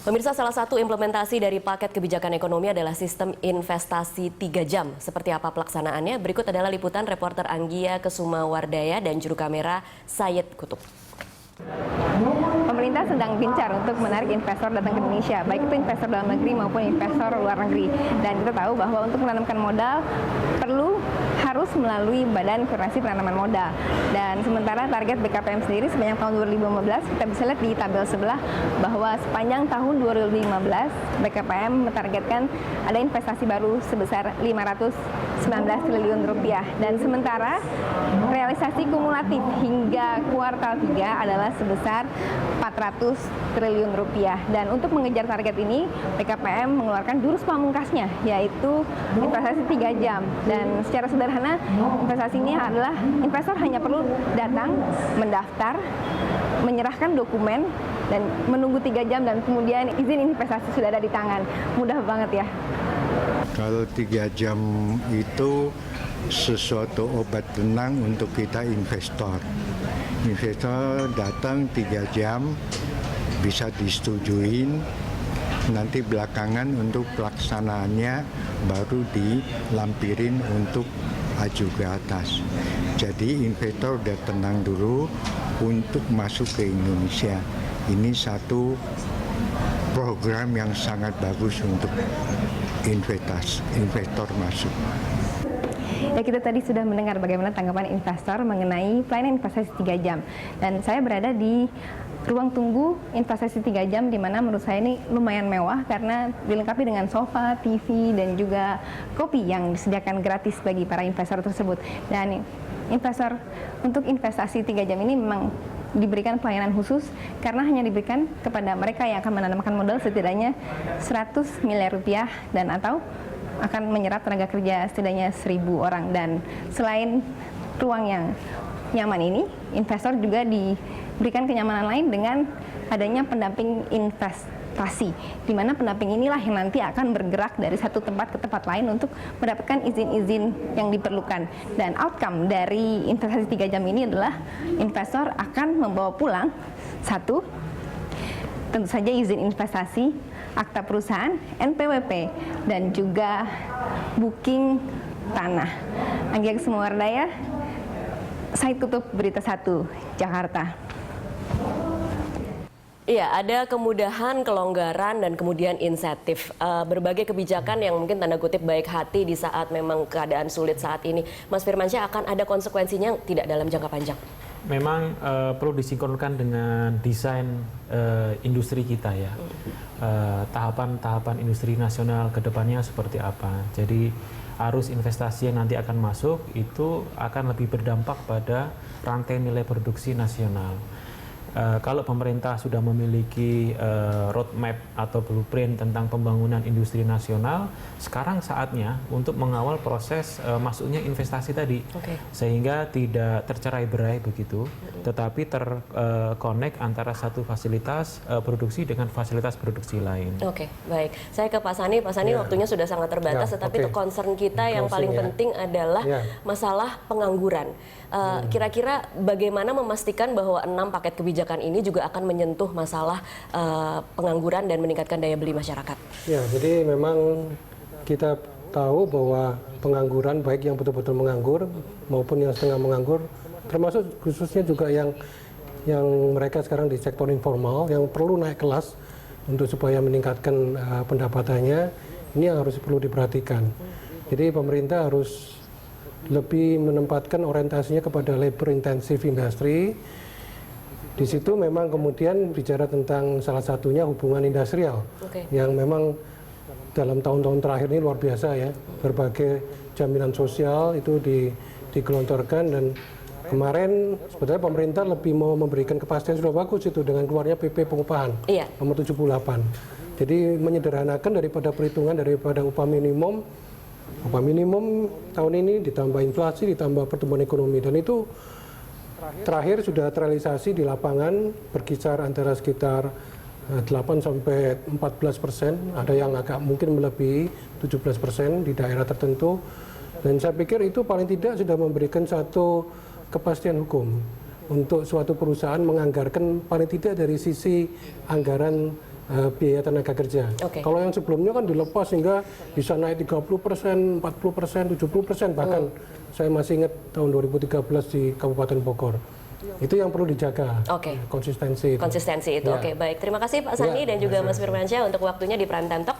Pemirsa, salah satu implementasi dari paket kebijakan ekonomi adalah sistem investasi 3 jam. Seperti apa pelaksanaannya? Berikut adalah liputan reporter Anggia Kesumawardaya dan juru kamera Sayed Kutub. Pemerintah sedang gencar untuk menarik investor datang ke Indonesia, baik itu investor dalam negeri maupun investor luar negeri. Dan kita tahu bahwa untuk menanamkan modal harus melalui Badan Koordinasi Penanaman Modal. Dan sementara target BKPM sendiri sepanjang tahun 2015, kita bisa lihat di tabel sebelah bahwa sepanjang tahun 2015 BKPM mentargetkan ada investasi baru sebesar 519 triliun rupiah. Dan sementara realisasi kumulatif hingga kuartal 3 adalah sebesar 400 triliun rupiah. Dan untuk mengejar target ini, BKPM mengeluarkan jurus pamungkasnya, yaitu investasi 3 jam. Dan secara sederhana, investasi ini adalah investor hanya perlu datang, mendaftar, menyerahkan dokumen, dan menunggu 3 jam, dan kemudian izin investasi sudah ada di tangan. Mudah banget ya. Kalau 3 jam itu sesuatu obat tenang untuk kita investor. Investor datang 3 jam, bisa disetujuin, nanti belakangan untuk pelaksanaannya baru dilampirin untuk aju ke atas. Jadi investor udah tenang dulu untuk masuk ke Indonesia. Ini satu program yang sangat bagus untuk investor masuk. Ya, kita tadi sudah mendengar bagaimana tanggapan investor mengenai pelayanan investasi 3 jam. Dan saya berada di ruang tunggu investasi 3 jam, di mana menurut saya ini lumayan mewah karena dilengkapi dengan sofa, TV, dan juga kopi yang disediakan gratis bagi para investor tersebut. Dan investor untuk investasi 3 jam ini memang diberikan pelayanan khusus karena hanya diberikan kepada mereka yang akan menanamkan modal setidaknya 100 miliar rupiah dan atau akan menyerap tenaga kerja setidaknya 1.000 orang. Dan selain ruang yang nyaman ini, investor juga diberikan kenyamanan lain dengan adanya pendamping investasi, di mana pendamping inilah yang nanti akan bergerak dari satu tempat ke tempat lain untuk mendapatkan izin-izin yang diperlukan. Dan outcome dari investasi 3 jam ini adalah investor akan membawa pulang satu, tentu saja izin investasi, akta perusahaan, NPWP, dan juga booking tanah. Anggia Kesumawardaya, Sayed Kutub, Berita 1, Jakarta. Iya, ada kemudahan, kelonggaran, dan kemudian insentif. Berbagai kebijakan yang mungkin tanda kutip baik hati di saat memang keadaan sulit saat ini. Mas Firmansyah, akan ada konsekuensinya tidak dalam jangka panjang? Memang perlu disinkronkan dengan desain industri kita ya. Tahapan-tahapan industri nasional ke depannya seperti apa. Jadi arus investasi yang nanti akan masuk itu akan lebih berdampak pada rantai nilai produksi nasional. Kalau pemerintah sudah memiliki roadmap atau blueprint tentang pembangunan industri nasional, sekarang saatnya untuk mengawal proses masuknya investasi tadi, sehingga tidak tercerai-berai begitu, tetapi terkonek antara satu fasilitas produksi dengan fasilitas produksi lain. Oke, baik. Saya ke Pak Sani. Pak Sani, waktunya sudah sangat terbatas, tetapi concern kita yang paling penting adalah masalah pengangguran. Kira-kira bagaimana memastikan bahwa 6 paket kebijakan ini juga akan menyentuh masalah pengangguran dan meningkatkan daya beli masyarakat? Ya, jadi memang kita tahu bahwa pengangguran, baik yang betul-betul menganggur maupun yang setengah menganggur, termasuk khususnya juga yang mereka sekarang di sektor informal yang perlu naik kelas untuk supaya meningkatkan pendapatannya, ini yang harus perlu diperhatikan. Jadi pemerintah harus lebih menempatkan orientasinya kepada labor intensive industry. Di situ memang kemudian bicara tentang salah satunya hubungan industrial, yang memang dalam tahun-tahun terakhir ini luar biasa ya, berbagai jaminan sosial itu digelontorkan. Dan kemarin sebetulnya pemerintah lebih mau memberikan kepastian, sudah bagus itu dengan keluarnya PP pengupahan nomor 78. Jadi menyederhanakan daripada perhitungan daripada upah minimum tahun ini ditambah inflasi, ditambah pertumbuhan ekonomi, dan itu terakhir sudah terrealisasi di lapangan berkisar antara sekitar 8-14%, ada yang agak mungkin melebihi 17% di daerah tertentu. Dan saya pikir itu paling tidak sudah memberikan satu kepastian hukum untuk suatu perusahaan menganggarkan paling tidak dari sisi anggaran biaya tenaga kerja. Kalau yang sebelumnya kan dilepas sehingga bisa naik 30%, 40%, 70%, bahkan saya masih ingat tahun 2013 di Kabupaten Bogor. Itu yang perlu dijaga, konsistensi itu. Konsistensi itu, oke, baik. Terima kasih Pak Sani dan juga Mas Firmansyah untuk waktunya di Prime Time Talk.